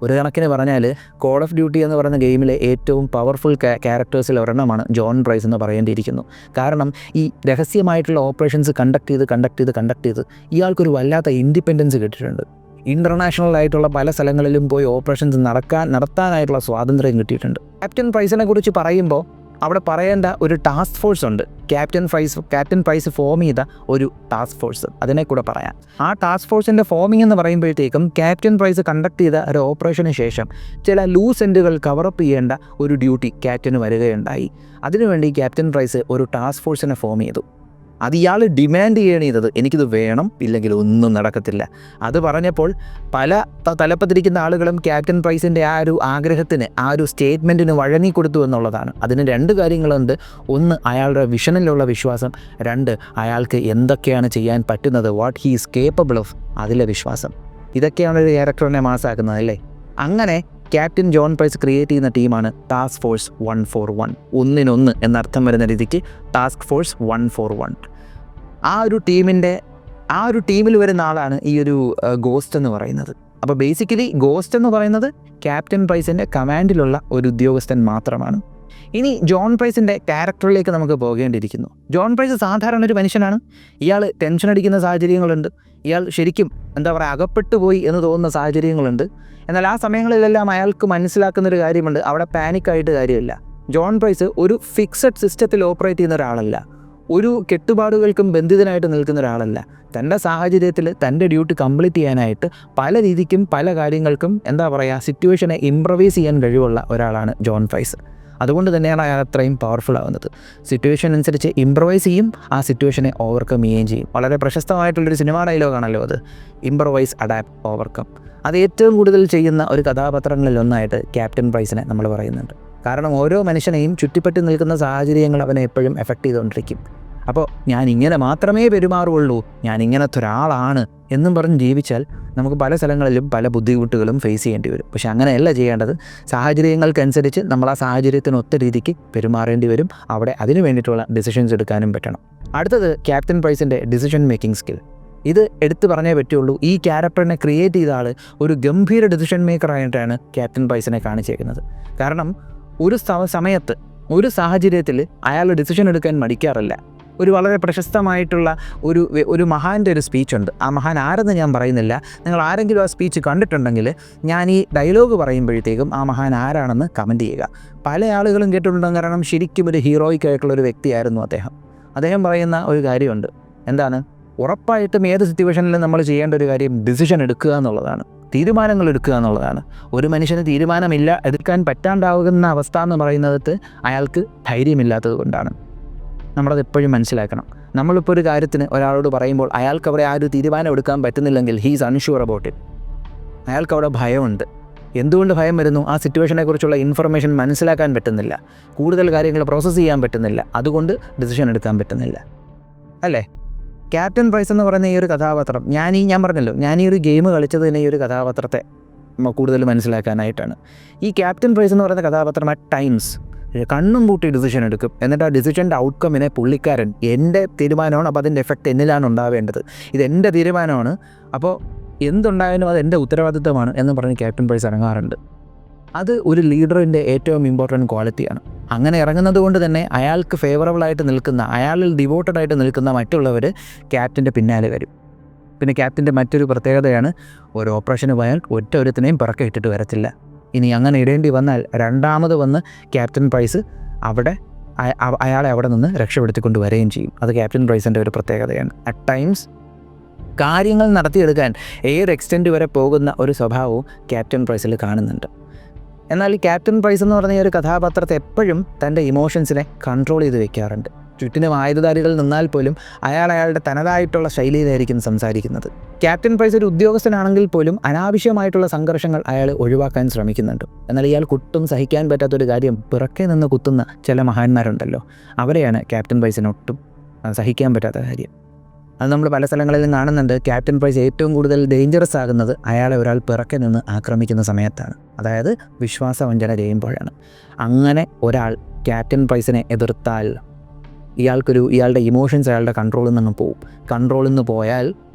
ഒരു കണക്കിന് പറഞ്ഞാൽ കോൾ ഓഫ് ഡ്യൂട്ടി എന്ന് പറയുന്ന ഗെയിമിലെ ഏറ്റവും പവർഫുൾ ക്യാരക്ടേഴ്സിൽ ഒരെണ്ണമാണ് ജോൺ പ്രൈസ് എന്ന് പറയേണ്ടിയിരിക്കുന്നു. കാരണം ഈ രഹസ്യമായിട്ടുള്ള ഓപ്പറേഷൻസ് കണ്ടക്ട് ചെയ്ത് ഇയാൾക്കൊരു വല്ലാത്ത ഇൻഡിപെൻഡൻസ് കിട്ടിയിട്ടുണ്ട്. ഇൻ്റർനാഷണൽ ആയിട്ടുള്ള പല സ്ഥലങ്ങളിലും പോയി ഓപ്പറേഷൻസ് നടത്താനായിട്ടുള്ള സ്വാതന്ത്ര്യം കിട്ടിയിട്ടുണ്ട്. ക്യാപ്റ്റൻ പ്രൈസിനെ കുറിച്ച് പറയുമ്പോൾ അവിടെ പറയേണ്ട ഒരു ടാസ്ക് ഫോഴ്സ് ഉണ്ട്. ക്യാപ്റ്റൻ പ്രൈസ് ഫോം ചെയ്ത ഒരു ടാസ്ക് ഫോഴ്സ്, അതിനെ കൂടെ പറയാം. ആ ടാസ്ക് ഫോഴ്സിൻ്റെ ഫോമിംഗ് എന്ന് പറയുമ്പോഴത്തേക്കും ക്യാപ്റ്റൻ പ്രൈസ് കണ്ടക്ട് ചെയ്ത ഒരു ഓപ്പറേഷന് ശേഷം ചില ലൂസ് എൻഡുകൾ കവറപ്പ് ചെയ്യേണ്ട ഒരു ഡ്യൂട്ടി ക്യാപ്റ്റന് വരികയുണ്ടായി. അതിനുവേണ്ടി ക്യാപ്റ്റൻ പ്രൈസ് ഒരു ടാസ്ക് ഫോഴ്സിനെ ഫോം ചെയ്തു. അത് ഇയാൾ ഡിമാൻഡ് ചെയ്യണത് എനിക്കിത് വേണം, ഇല്ലെങ്കിൽ ഒന്നും നടക്കത്തില്ല. അത് പറഞ്ഞപ്പോൾ പല തലപ്പത്തിരിക്കുന്ന ആളുകളും ക്യാപ്റ്റൻ പ്രൈസിൻ്റെ ആ ഒരു ആഗ്രഹത്തിന്, ആ ഒരു സ്റ്റേറ്റ്മെൻറ്റിന് വഴങ്ങി കൊടുത്തു എന്നുള്ളതാണ്. അതിന് രണ്ട് കാര്യങ്ങളുണ്ട്. ഒന്ന്, അയാളുടെ വിഷനിലുള്ള വിശ്വാസം. രണ്ട്, അയാൾക്ക് എന്തൊക്കെയാണ് ചെയ്യാൻ പറ്റുന്നത്, what he is capable of, അതിലെ വിശ്വാസം. ഇതൊക്കെയാണ് ഒരു ക്യാരക്ടറിനെ മാസാക്കുന്നത് അല്ലേ. അങ്ങനെ ക്യാപ്റ്റൻ ജോൺ പ്രൈസ് ക്രിയേറ്റ് ചെയ്യുന്ന ടീമാണ് ടാസ്ക് ഫോഴ്സ് 141. 1 എന്നർത്ഥം വരുന്ന രീതിക്ക് ടാസ്ക് ഫോഴ്സ് 141. ആ ഒരു ടീമിൽ വരുന്ന ആളാണ് ഈ ഒരു ഗോസ്റ്റ് എന്ന് പറയുന്നത്. അപ്പോൾ ബേസിക്കലി ഗോസ്റ്റ് എന്ന് പറയുന്നത് ക്യാപ്റ്റൻ പ്രൈസിൻ്റെ കമാൻഡിലുള്ള ഒരു ഉദ്യോഗസ്ഥൻ മാത്രമാണ്. ഇനി ജോൺ പ്രൈസിൻ്റെ ക്യാരക്ടറിലേക്ക് നമുക്ക് പോകേണ്ടിയിരിക്കുന്നു. ജോൺ പ്രൈസ് സാധാരണ ഒരു മനുഷ്യനാണ്. ഇയാൾ ടെൻഷൻ അടിക്കുന്ന സാഹചര്യങ്ങളുണ്ട്. ഇയാൾ ശരിക്കും അകപ്പെട്ടു പോയി എന്ന് തോന്നുന്ന സാഹചര്യങ്ങളുണ്ട്. എന്നാൽ ആ സമയങ്ങളിലെല്ലാം അയാൾക്ക് മനസ്സിലാക്കുന്നൊരു കാര്യമുണ്ട്, അവിടെ പാനിക്കായിട്ട് കാര്യമില്ല. ജോൺ പ്രൈസ് ഒരു ഫിക്സഡ് സിസ്റ്റത്തിൽ ഓപ്പറേറ്റ് ചെയ്യുന്ന ഒരാളല്ല, ഒരു കെട്ടുപാടുകൾക്കും ബന്ധിതനായിട്ട് നിൽക്കുന്ന ഒരാളല്ല. തൻ്റെ സാഹചര്യത്തിൽ തൻ്റെ ഡ്യൂട്ടി കംപ്ലീറ്റ് ചെയ്യാനായിട്ട് പല രീതിക്കും പല കാര്യങ്ങൾക്കും സിറ്റുവേഷനെ ഇംപ്രവൈസ് ചെയ്യാൻ കഴിവുള്ള ഒരാളാണ് ജോൺ പ്രൈസ്. അതുകൊണ്ട് തന്നെയാണ് അയാൾ അത്രയും പവർഫുൾ ആവുന്നത്. സിറ്റുവേഷൻ അനുസരിച്ച് ഇംപ്രവൈസ് ചെയ്യും, ആ സിറ്റുവേഷനെ ഓവർകം ചെയ്യുകയും ചെയ്യും. വളരെ പ്രശസ്തമായിട്ടുള്ളൊരു സിനിമാ ഡയലോഗാണല്ലോ അത്, ഇംപ്രവൈസ്, അഡാപ്റ്റ്, ഓവർകം. അത് ഏറ്റവും കൂടുതൽ ചെയ്യുന്ന ഒരു കഥാപാത്രങ്ങളിൽ ഒന്നായിട്ട് ക്യാപ്റ്റൻ പ്രൈസിനെ നമ്മൾ പറയുന്നുണ്ട്. കാരണം ഓരോ മനുഷ്യനെയും ചുറ്റിപ്പറ്റി നിൽക്കുന്ന സാഹചര്യങ്ങൾ അവനെ എപ്പോഴും എഫക്റ്റ് ചെയ്തുകൊണ്ടിരിക്കും. അപ്പോൾ ഞാൻ ഇങ്ങനെ മാത്രമേ പെരുമാറുള്ളൂ, ഞാൻ ഇങ്ങനത്തെ ഒരാളാണ് എന്നും പറഞ്ഞ് ജീവിച്ചാൽ നമുക്ക് പല സ്ഥലങ്ങളിലും പല ബുദ്ധിമുട്ടുകളും ഫേസ് ചെയ്യേണ്ടി വരും. പക്ഷെ അങ്ങനെയല്ല ചെയ്യേണ്ടത്. സാഹചര്യങ്ങൾക്കനുസരിച്ച് നമ്മൾ ആ സാഹചര്യത്തിനൊത്ത രീതിക്ക് പെരുമാറേണ്ടി വരും. അവിടെ അതിന് വേണ്ടിയിട്ടുള്ള ഡിസിഷൻസ് എടുക്കാനും പറ്റണം. അടുത്തത് ക്യാപ്റ്റൻ പ്രൈസിൻ്റെ ഡിസിഷൻ മേക്കിംഗ് സ്കിൽ. ഇത് എടുത്തു പറഞ്ഞേ പറ്റുള്ളൂ. ഈ ക്യാരക്ടറിനെ ക്രിയേറ്റ് ചെയ്ത ആൾ ഒരു ഗംഭീര ഡിസിഷൻ മേക്കറായിട്ടാണ് ക്യാപ്റ്റൻ പ്രൈസിനെ കാണിച്ചേക്കുന്നത്. കാരണം ഒരു സമയത്ത് ഒരു സാഹചര്യത്തിൽ അയാൾ ഡിസിഷൻ എടുക്കാൻ മടിക്കാറില്ല. ഒരു വളരെ പ്രശസ്തമായിട്ടുള്ള ഒരു മഹാൻ്റെ ഒരു സ്പീച്ചുണ്ട്. ആ മഹാൻ ആരെന്ന് ഞാൻ പറയുന്നില്ല. നിങ്ങൾ ആരെങ്കിലും ആ സ്പീച്ച് കണ്ടിട്ടുണ്ടെങ്കിൽ ഞാൻ ഈ ഡയലോഗ് പറയുമ്പോഴത്തേക്കും ആ മഹാൻ ആരാണെന്ന് കമൻറ്റ് ചെയ്യുക. പല ആളുകളും കേട്ടിട്ടുണ്ടെന്ന്, കാരണം ശരിക്കും ഒരു ഹീറോയിക് ആയിട്ടുള്ളൊരു വ്യക്തിയായിരുന്നു അദ്ദേഹം. അദ്ദേഹം പറയുന്ന ഒരു കാര്യമുണ്ട്. എന്താണ്? ഉറപ്പായിട്ടും ഏത് സിറ്റുവേഷനിലും നമ്മൾ ചെയ്യേണ്ട ഒരു കാര്യം ഡിസിഷൻ എടുക്കുക എന്നുള്ളതാണ്, തീരുമാനങ്ങൾ എടുക്കുക എന്നുള്ളതാണ്. ഒരു മനുഷ്യന് തീരുമാനമില്ല എടുക്കാൻ പറ്റാണ്ടാവുന്ന അവസ്ഥ എന്ന് പറയുന്നത് അയാൾക്ക് ധൈര്യമില്ലാത്തത് കൊണ്ടാണ്. നമ്മളത് എപ്പോഴും മനസ്സിലാക്കണം. നമ്മളിപ്പോൾ ഒരു കാര്യത്തിന് ഒരാളോട് പറയുമ്പോൾ അയാൾക്ക് അവിടെ ആ ഒരു തീരുമാനം എടുക്കാൻ പറ്റുന്നില്ലെങ്കിൽ he is unsure about it. അയാൾക്ക് അവിടെ ഭയമുണ്ട്. എന്തുകൊണ്ട് ഭയം വരുന്നു? ആ സിറ്റുവേഷനെക്കുറിച്ചുള്ള ഇൻഫർമേഷൻ മനസ്സിലാക്കാൻ പറ്റുന്നില്ല, കൂടുതൽ കാര്യങ്ങൾ പ്രോസസ്സ് ചെയ്യാൻ പറ്റുന്നില്ല, അതുകൊണ്ട് ഡിസിഷൻ എടുക്കാൻ പറ്റുന്നില്ല, അല്ലേ? ക്യാപ്റ്റൻ പ്രൈസ് എന്ന് പറയുന്ന ഈ ഒരു കഥാപാത്രം, ഞാൻ പറഞ്ഞല്ലോ, ഞാൻ ഈ ഒരു ഗെയിം കളിച്ചത് തന്നെ ഈ ഒരു കഥാപാത്രത്തെ കൂടുതൽ മനസ്സിലാക്കാനായിട്ടാണ്. ഈ ക്യാപ്റ്റൻ പ്രൈസ് എന്ന് പറയുന്ന കഥാപാത്രം അറ്റ് ടൈംസ് കണ്ണും പൂട്ടി ഡിസിഷൻ എടുക്കും. എന്നിട്ട് ആ ഡിസിഷൻ്റെ ഔട്ട്കമ്മിനെ പുള്ളിക്കാരൻ, എൻ്റെ തീരുമാനമാണ്, അപ്പോൾ അതിൻ്റെ എഫക്റ്റ് എന്നിലാണ് ഉണ്ടാവേണ്ടത്, ഇതെൻ്റെ തീരുമാനമാണ്, അപ്പോൾ എന്തുണ്ടായാലും അത് എൻ്റെ ഉത്തരവാദിത്തമാണ് എന്ന് പറഞ്ഞ് ക്യാപ്റ്റൻ പ്രൈസ് ഇറങ്ങാറുണ്ട്. അത് ഒരു ലീഡറിൻ്റെ ഏറ്റവും ഇമ്പോർട്ടൻറ്റ് ക്വാളിറ്റിയാണ്. അങ്ങനെ ഇറങ്ങുന്നത് കൊണ്ട് തന്നെ അയാൾക്ക് ഫേവറബിളായിട്ട് നിൽക്കുന്ന, അയാളിൽ ഡിവോട്ടഡ് ആയിട്ട് നിൽക്കുന്ന മറ്റുള്ളവർ ക്യാപ്റ്റൻ്റെ പിന്നാലെ വരും. പിന്നെ ക്യാപ്റ്റൻ്റെ മറ്റൊരു പ്രത്യേകതയാണ്, ഒരു ഓപ്പറേഷന് പോയാൽ ഒരുത്തിനെയും പിറക്കെ ഇട്ടിട്ട് വരത്തില്ല. ഇനി അങ്ങനെ ഇടേണ്ടി വന്നാൽ രണ്ടാമത് വന്ന് ക്യാപ്റ്റൻ പ്രൈസ് അയാളെ അവിടെ നിന്ന് രക്ഷപ്പെടുത്തിക്കൊണ്ട് വരികയും ചെയ്യും. അത് ക്യാപ്റ്റൻ പ്രൈസിൻ്റെ ഒരു പ്രത്യേകതയാണ്. അറ്റ് ടൈംസ് കാര്യങ്ങൾ നടത്തിയെടുക്കാൻ ഏത് എക്സ്റ്റെൻറ്റ് വരെ പോകുന്ന ഒരു സ്വഭാവവും ക്യാപ്റ്റൻ പ്രൈസിൽ കാണുന്നുണ്ട്. എന്നാൽ ഈ ക്യാപ്റ്റൻ പ്രൈസ് എന്ന് പറഞ്ഞ ഒരു കഥാപാത്രത്തെ എപ്പോഴും തൻ്റെ ഇമോഷൻസിനെ കൺട്രോൾ ചെയ്ത് വെക്കാറുണ്ട്. ചുറ്റിനും ആയുധധാരികൾ നിന്നാൽ പോലും അയാളുടെ തനതായിട്ടുള്ള ശൈലിയിലായിരിക്കും സംസാരിക്കുന്നത്. ക്യാപ്റ്റൻ പ്രൈസ് ഒരു ഉദ്യോഗസ്ഥനാണെങ്കിൽ പോലും അനാവശ്യമായിട്ടുള്ള സംഘർഷങ്ങൾ അയാൾ ഒഴിവാക്കാൻ ശ്രമിക്കുന്നുണ്ട്. എന്നാൽ ഇയാൾക്ക് ഒട്ടും സഹിക്കാൻ പറ്റാത്തൊരു കാര്യം പിറക്കെ നിന്ന് കുത്തുന്ന ചില മഹാന്മാരുണ്ടല്ലോ, അവരെയാണ് ക്യാപ്റ്റൻ പ്രൈസിന് ഒട്ടും സഹിക്കാൻ പറ്റാത്ത കാര്യം. അത് നമ്മൾ പല സ്ഥലങ്ങളിലും കാണുന്നുണ്ട്. ക്യാപ്റ്റൻ പ്രൈസ് ഏറ്റവും കൂടുതൽ ഡേഞ്ചറസ് ആകുന്നത് അയാളെ ഒരാൾ പിറക്കെ നിന്ന് ആക്രമിക്കുന്ന സമയത്താണ്, അതായത് വിശ്വാസവഞ്ചന ചെയ്യുമ്പോഴാണ്. അങ്ങനെ ഒരാൾ ക്യാപ്റ്റൻ പ്രൈസിനെ എതിർത്താൽ ഇയാളുടെ ഇമോഷൻസ് അയാളുടെ കൺട്രോളിൽ നിന്ന് പോകും. കൺട്രോളിൽ നിന്ന് പോയാൽ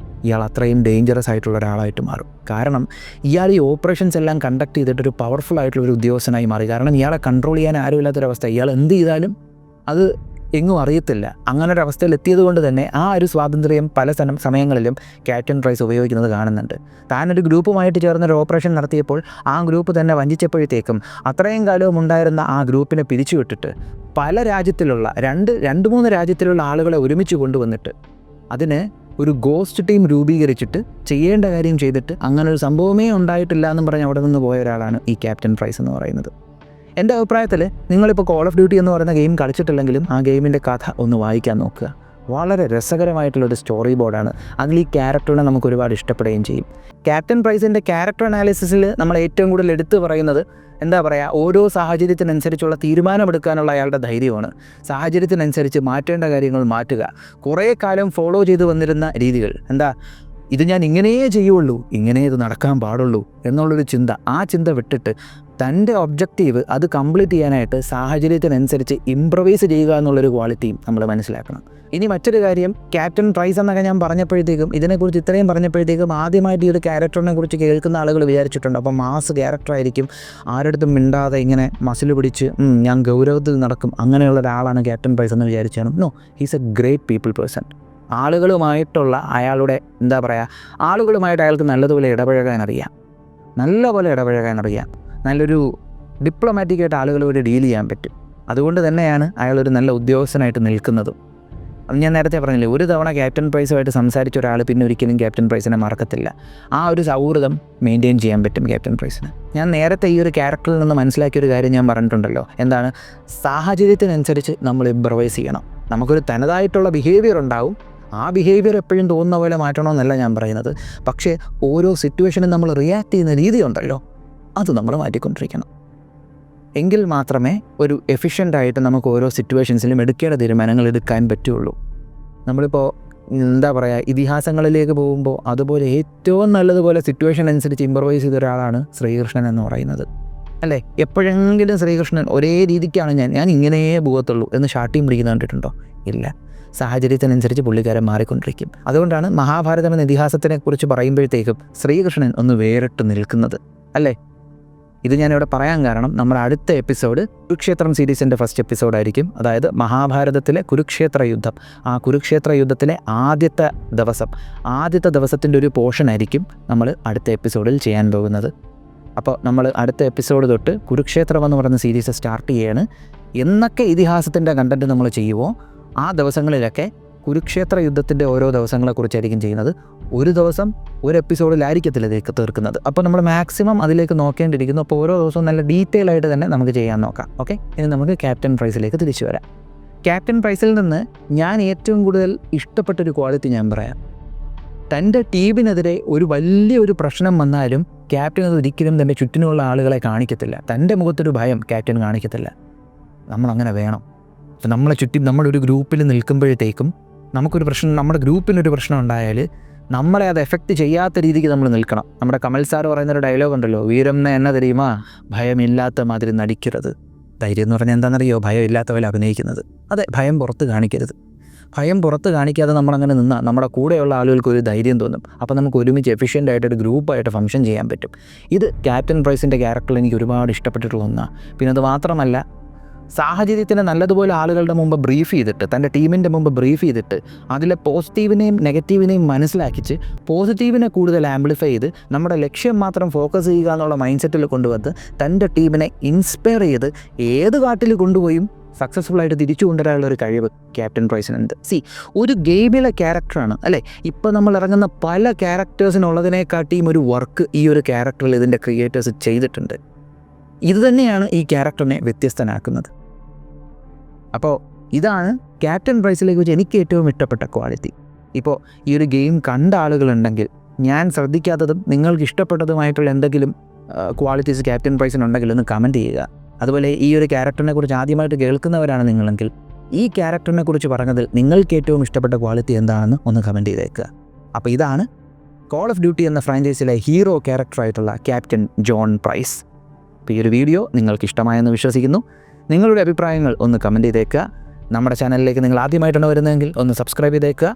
ഇയാൾ അത്രയും ഡേഞ്ചറസ് ആയിട്ടുള്ള ഒരാളായിട്ട് മാറും. കാരണം ഇയാൾ ഈ ഓപ്പറേഷൻസ് എല്ലാം കണ്ടക്ട് ചെയ്തിട്ടൊരു പവർഫുൾ ആയിട്ടുള്ളൊരു ഉദ്യോഗസ്ഥനായി മാറി. കാരണം ഇയാളെ കൺട്രോൾ ചെയ്യാൻ ആരുമില്ലാത്തൊരവസ്ഥ, ഇയാൾ എന്ത് ചെയ്താലും അത് എങ്ങും അറിയത്തില്ല. അങ്ങനെ ഒരു അവസ്ഥയിൽ എത്തിയത് കൊണ്ട് തന്നെ ആ ഒരു സ്വാതന്ത്ര്യം പല സമയങ്ങളിലും ക്യാപ്റ്റൻ പ്രൈസ് ഉപയോഗിക്കുന്നത് കാണുന്നുണ്ട്. താനൊരു ഗ്രൂപ്പുമായിട്ട് ചേർന്നൊരു ഓപ്പറേഷൻ നടത്തിയപ്പോൾ ആ ഗ്രൂപ്പ് തന്നെ വഞ്ചിച്ചപ്പോഴത്തേക്കും അത്രയും കാലവും ഉണ്ടായിരുന്ന ആ ഗ്രൂപ്പിനെ പിരിച്ചുവിട്ടിട്ട് പല രാജ്യത്തിലുള്ള രണ്ട് മൂന്ന് രാജ്യത്തിലുള്ള ആളുകളെ ഒരുമിച്ച് കൊണ്ടുവന്നിട്ട് അതിന് ഒരു ഗോസ്റ്റ് ടീം രൂപീകരിച്ചിട്ട് ചെയ്യേണ്ട കാര്യം ചെയ്തിട്ട് അങ്ങനെ ഒരു സംഭവമേ ഉണ്ടായിട്ടില്ല എന്നും പറഞ്ഞ് അവിടെ നിന്ന് പോയ ഒരാളാണ് ഈ ക്യാപ്റ്റൻ പ്രൈസ് എന്ന് പറയുന്നത്. എൻ്റെ അഭിപ്രായത്തിൽ നിങ്ങളിപ്പോൾ കോൾ ഓഫ് ഡ്യൂട്ടി എന്ന് പറയുന്ന ഗെയിം കളിച്ചിട്ടില്ലെങ്കിലും ആ ഗെയിമിൻ്റെ കഥ ഒന്ന് വായിക്കാൻ നോക്കുക. വളരെ രസകരമായിട്ടുള്ളൊരു സ്റ്റോറി ബോർഡാണ്. അതിൽ ഈ ക്യാരക്ടറിനെ നമുക്ക് ഒരുപാട് ഇഷ്ടപ്പെടുകയും ചെയ്യും. ക്യാപ്റ്റൻ പ്രൈസിൻ്റെ ക്യാരക്ടർ അനാലിസിസിൽ നമ്മൾ ഏറ്റവും കൂടുതൽ എടുത്തു പറയുന്നത് ഓരോ സാഹചര്യത്തിനനുസരിച്ചുള്ള തീരുമാനമെടുക്കാനുള്ള അയാളുടെ ധൈര്യമാണ്. സാഹചര്യത്തിനനുസരിച്ച് മാറ്റേണ്ട കാര്യങ്ങൾ മാറ്റുക. കുറേ കാലം ഫോളോ ചെയ്ത് വന്നിരുന്ന രീതികൾ ഇത് ഞാൻ ഇങ്ങനെയേ ചെയ്യുള്ളൂ, ഇങ്ങനെ ഇത് നടക്കാൻ പാടുള്ളൂ എന്നുള്ളൊരു ചിന്ത, ആ ചിന്ത വിട്ടിട്ട് തൻ്റെ ഒബ്ജക്റ്റീവ് അത് കംപ്ലീറ്റ് ചെയ്യാനായിട്ട് സാഹചര്യത്തിനനുസരിച്ച് ഇംപ്രവൈസ് ചെയ്യുക എന്നുള്ളൊരു ക്വാളിറ്റിയും നമ്മൾ മനസ്സിലാക്കണം. ഇനി മറ്റൊരു കാര്യം, ക്യാപ്റ്റൻ പ്രൈസ് എന്നൊക്കെ ഞാൻ പറഞ്ഞപ്പോഴത്തേക്കും, ഇതിനെക്കുറിച്ച് ഇത്രയും പറഞ്ഞപ്പോഴത്തേക്കും ആദ്യമായിട്ട് ഈ ഒരു ക്യാരക്ടറിനെ കുറിച്ച് കേൾക്കുന്ന ആളുകൾ വിചാരിച്ചിട്ടുണ്ട് അപ്പോൾ മാസ് ക്യാരക്ടറായിരിക്കും, ആരടുത്തും മിണ്ടാതെ ഇങ്ങനെ മസിൽ പിടിച്ച് ഞാൻ ഗൗരവത്തിൽ നടക്കും, അങ്ങനെയുള്ള ഒരാളാണ് ക്യാപ്റ്റൻ പ്രൈസ് എന്ന് വിചാരിച്ചാണ്. No, he's a great people person. ആളുകളുമായിട്ടുള്ള അയാളുടെ ആളുകളുമായിട്ട് അയാൾക്ക് നല്ലതുപോലെ ഇടപഴകാൻ അറിയാം, നല്ലൊരു ഡിപ്ലോമാറ്റിക്കായിട്ട് ആളുകളോട് ഡീൽ ചെയ്യാൻ പറ്റും. അതുകൊണ്ട് തന്നെയാണ് അയാളൊരു നല്ല ഉദ്യോഗസ്ഥനായിട്ട് നിൽക്കുന്നതും. അത് ഞാൻ നേരത്തെ പറഞ്ഞില്ലേ, ഒരു തവണ ക്യാപ്റ്റൻ പ്രൈസുമായിട്ട് സംസാരിച്ച ഒരാൾ പിന്നെ ഒരിക്കലും ക്യാപ്റ്റൻ പ്രൈസിനെ മറക്കത്തില്ല. ആ ഒരു സൗഹൃദം മെയിൻറ്റെയിൻ ചെയ്യാൻ പറ്റും ക്യാപ്റ്റൻ പ്രൈസിന്. ഞാൻ നേരത്തെ ഈ ഒരു ക്യാരക്ടറിൽ നിന്ന് മനസ്സിലാക്കിയൊരു കാര്യം ഞാൻ പറഞ്ഞിട്ടുണ്ടല്ലോ, സാഹചര്യത്തിനനുസരിച്ച് നമ്മൾ ഇംപ്രവൈസ് ചെയ്യണം. നമുക്കൊരു തനതായിട്ടുള്ള ബിഹേവിയർ ഉണ്ടാവും, ആ ബിഹേവിയർ എപ്പോഴും തോന്നുന്ന പോലെ മാറ്റണമെന്നല്ല ഞാൻ പറയുന്നത്. പക്ഷേ ഓരോ സിറ്റുവേഷനും നമ്മൾ റിയാക്ട് ചെയ്യുന്ന രീതി ഉണ്ടല്ലോ, അത് നമ്മൾ മാറ്റിക്കൊണ്ടിരിക്കണം. എങ്കിൽ മാത്രമേ ഒരു എഫിഷ്യൻ്റായിട്ട് നമുക്ക് ഓരോ സിറ്റുവേഷൻസിലും എടുക്കേണ്ട തീരുമാനങ്ങൾ എടുക്കാൻ പറ്റുള്ളൂ. നമ്മളിപ്പോൾ ഇതിഹാസങ്ങളിലേക്ക് പോകുമ്പോൾ അതുപോലെ ഏറ്റവും നല്ലതുപോലെ സിറ്റുവേഷൻ അനുസരിച്ച് ഇംപ്രവൈസ് ചെയ്ത ഒരാളാണ് ശ്രീകൃഷ്ണൻ എന്ന് പറയുന്നത്, അല്ലേ? എപ്പോഴെങ്കിലും ശ്രീകൃഷ്ണൻ ഒരേ രീതിക്കാണ് ഞാൻ ഇങ്ങനെയേ പോകത്തുള്ളൂ എന്ന് ഷാട്ടിയും പിടിക്കുന്നത് കണ്ടിട്ടുണ്ടോ? ഇല്ല. സാഹചര്യത്തിനനുസരിച്ച് പുള്ളിക്കാരൻ മാറിക്കൊണ്ടിരിക്കും. അതുകൊണ്ടാണ് മഹാഭാരതം എന്ന ഇതിഹാസത്തിനെക്കുറിച്ച് പറയുമ്പോഴത്തേക്കും ശ്രീകൃഷ്ണൻ ഒന്ന് വേറിട്ട് നിൽക്കുന്നത്, അല്ലേ? ഇത് ഞാനിവിടെ പറയാൻ കാരണം നമ്മുടെ അടുത്ത എപ്പിസോഡ് കുരുക്ഷേത്രം സീരീസിൻ്റെ ഫസ്റ്റ് എപ്പിസോഡായിരിക്കും. അതായത് മഹാഭാരതത്തിലെ കുരുക്ഷേത്ര യുദ്ധം. ആ കുരുക്ഷേത്ര യുദ്ധത്തിലെ ആദ്യത്തെ ദിവസത്തിൻ്റെ ഒരു പോർഷൻ ആയിരിക്കും നമ്മൾ അടുത്ത എപ്പിസോഡിൽ ചെയ്യാൻ പോകുന്നത്. അപ്പോൾ നമ്മൾ അടുത്ത എപ്പിസോഡ് തൊട്ട് കുരുക്ഷേത്രം എന്ന് പറയുന്ന സീരീസ് സ്റ്റാർട്ട് ചെയ്യാണ്. എന്നൊക്കെ ഇതിഹാസത്തിൻ്റെ കണ്ടൻറ്റ് നമ്മൾ ചെയ്യുമോ ആ ദിവസങ്ങളിലൊക്കെ കുരുക്ഷേത്ര യുദ്ധത്തിൻ്റെ ഓരോ ദിവസങ്ങളെക്കുറിച്ചായിരിക്കും ചെയ്യുന്നത്. ഒരു ദിവസം ഒരു എപ്പിസോഡിലായിരിക്കത്തില്ല ഇതൊക്കെ തീർക്കുന്നത്. അപ്പോൾ നമ്മൾ മാക്സിമം അതിലേക്ക് നോക്കേണ്ടിയിരിക്കുന്നു. അപ്പോൾ ഓരോ ദിവസവും നല്ല ഡീറ്റെയിൽ ആയിട്ട് തന്നെ നമുക്ക് ചെയ്യാൻ നോക്കാം. ഓക്കെ, ഇനി നമുക്ക് ക്യാപ്റ്റൻ പ്രൈസിലേക്ക് തിരിച്ചു വരാം. ക്യാപ്റ്റൻ പ്രൈസിൽ നിന്ന് ഞാൻ ഏറ്റവും കൂടുതൽ ഇഷ്ടപ്പെട്ടൊരു ക്വാളിറ്റി ഞാൻ പറയാം. തൻ്റെ ടീമിനെതിരെ ഒരു വലിയൊരു പ്രശ്നം വന്നാലും ക്യാപ്റ്റൻ അത് ഒരിക്കലും തൻ്റെ ചുറ്റിനുള്ള ആളുകളെ കാണിക്കത്തില്ല. തൻ്റെ മുഖത്തൊരു ഭയം ക്യാപ്റ്റൻ കാണിക്കത്തില്ല. നമ്മളങ്ങനെ വേണം. നമ്മളെ ചുറ്റും നമ്മളൊരു ഗ്രൂപ്പിൽ നിൽക്കുമ്പോഴത്തേക്കും നമുക്കൊരു പ്രശ്നം, നമ്മുടെ ഗ്രൂപ്പിനൊരു പ്രശ്നം ഉണ്ടായാൽ നമ്മളെ അത് എഫക്റ്റ് ചെയ്യാത്ത രീതിക്ക് നമ്മൾ നിൽക്കണം. നമ്മുടെ കമൽ സാർ പറയുന്നൊരു ഡയലോഗ് ഉണ്ടല്ലോ, വീരം എന്ന തെരയുമാ ഭയമില്ലാത്ത മാതിരി നടിക്കരുത്. ധൈര്യം എന്ന് പറഞ്ഞാൽ എന്താണെന്നറിയോ? ഭയം ഇല്ലാത്ത പോലെ അഭിനയിക്കുന്നത്. അതെ, ഭയം പുറത്ത് കാണിക്കരുത്. ഭയം പുറത്ത് കാണിക്കാതെ നമ്മളങ്ങനെ നിന്നാൽ നമ്മുടെ കൂടെയുള്ള ആളുകൾക്ക് ഒരു ധൈര്യം തോന്നും. അപ്പോൾ നമുക്ക് ഒരുമിച്ച് എഫിഷ്യൻ്റായിട്ടൊരു ഗ്രൂപ്പായിട്ട് ഫംഗ്ഷൻ ചെയ്യാൻ പറ്റും. ഇത് ക്യാപ്റ്റൻ പ്രൈസിൻ്റെ ക്യാരക്ടറിൽ എനിക്ക് ഒരുപാട് ഇഷ്ടപ്പെട്ടിട്ടുള്ള ഒന്നാണ്. പിന്നെ അത് മാത്രമല്ല, സാഹചര്യത്തിനെ നല്ലതുപോലെ ആളുകളുടെ മുമ്പ് ബ്രീഫ് ചെയ്തിട്ട്, തൻ്റെ ടീമിൻ്റെ മുമ്പ് ബ്രീഫ് ചെയ്തിട്ട് അതിലെ പോസിറ്റീവിനെയും നെഗറ്റീവിനെയും മനസ്സിലാക്കിച്ച് പോസിറ്റീവിനെ കൂടുതൽ ആംപ്ലിഫൈ ചെയ്ത് നമ്മുടെ ലക്ഷ്യം മാത്രം ഫോക്കസ് ചെയ്യുക എന്നുള്ള മൈൻഡ് സെറ്റിൽ കൊണ്ടുവന്ന് തൻ്റെ ടീമിനെ ഇൻസ്പയർ ചെയ്ത് ഏത് കാട്ടിൽ കൊണ്ടുപോയും സക്സസ്ഫുള്ളായിട്ട് തിരിച്ചു കൊണ്ടുവരാനുള്ള ഒരു കഴിവ് ക്യാപ്റ്റൻ പ്രൈസിനുണ്ട്. ഒരു ഗെയിമിലെ ക്യാരക്ടറാണ്, അല്ലേ? ഇപ്പോൾ നമ്മൾ ഇറങ്ങുന്ന പല ക്യാരക്ടേഴ്സിനുള്ളതിനെക്കാട്ടിയും ഒരു വർക്ക് ഈ ഒരു ക്യാരക്ടറിൽ ഇതിൻ്റെ ക്രിയേറ്റേഴ്സ് ചെയ്തിട്ടുണ്ട്. ഇത് തന്നെയാണ് ഈ ക്യാരക്ടറിനെ വ്യത്യസ്തനാക്കുന്നത്. അപ്പോൾ ഇതാണ് ക്യാപ്റ്റൻ പ്രൈസിലേക്ക് വെച്ച് എനിക്ക് ഏറ്റവും ഇഷ്ടപ്പെട്ട ക്വാളിറ്റി. ഇപ്പോൾ ഈ ഒരു ഗെയിം കണ്ട ആളുകളുണ്ടെങ്കിൽ ഞാൻ ശ്രദ്ധിക്കാത്തതും നിങ്ങൾക്ക് ഇഷ്ടപ്പെട്ടതുമായിട്ടുള്ള എന്തെങ്കിലും ക്വാളിറ്റീസ് ക്യാപ്റ്റൻ പ്രൈസിനുണ്ടെങ്കിൽ ഒന്ന് കമൻറ്റ് ചെയ്യുക. അതുപോലെ ഈ ഒരു ക്യാരക്ടറിനെ കുറിച്ച് ആദ്യമായിട്ട് കേൾക്കുന്നവരാണ് നിങ്ങളെങ്കിൽ ഈ ക്യാരക്ടറിനെ കുറിച്ച് പറഞ്ഞതിൽ നിങ്ങൾക്ക് ഏറ്റവും ഇഷ്ടപ്പെട്ട ക്വാളിറ്റി എന്താണെന്ന് ഒന്ന് കമൻറ്റ് ചെയ്തേക്കുക. അപ്പോൾ ഇതാണ് കോൾ ഓഫ് ഡ്യൂട്ടി എന്ന ഫ്രാഞ്ചൈസിലെ ഹീറോ ക്യാരക്ടറായിട്ടുള്ള ക്യാപ്റ്റൻ ജോൺ പ്രൈസ്. അപ്പോൾ ഈ ഒരു വീഡിയോ നിങ്ങൾക്ക് ഇഷ്ടമായെന്ന് വിശ്വസിക്കുന്നു. നിങ്ങളുടെ അഭിപ്രായങ്ങൾ ഒന്ന് കമൻറ്റ് ചെയ്തേക്കുക. നമ്മുടെ ചാനലിലേക്ക് നിങ്ങൾ ആദ്യമായിട്ടാണ് വരുന്നതെങ്കിൽ ഒന്ന് സബ്സ്ക്രൈബ് ചെയ്തേക്കുക.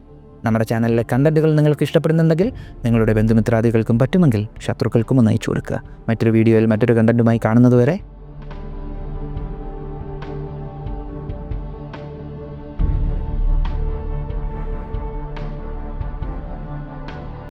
നമ്മുടെ ചാനലിലെ കണ്ടൻറ്റുകൾ നിങ്ങൾക്ക് ഇഷ്ടപ്പെടുന്നുണ്ടെങ്കിൽ നിങ്ങളുടെ ബന്ധുമിത്രാദികൾക്കും പറ്റുമെങ്കിൽ ശത്രുക്കൾക്കും ഒന്ന് അയച്ചു കൊടുക്കുക. മറ്റൊരു വീഡിയോയിൽ മറ്റൊരു കണ്ടൻറ്റുമായി കാണുന്നതുവരെ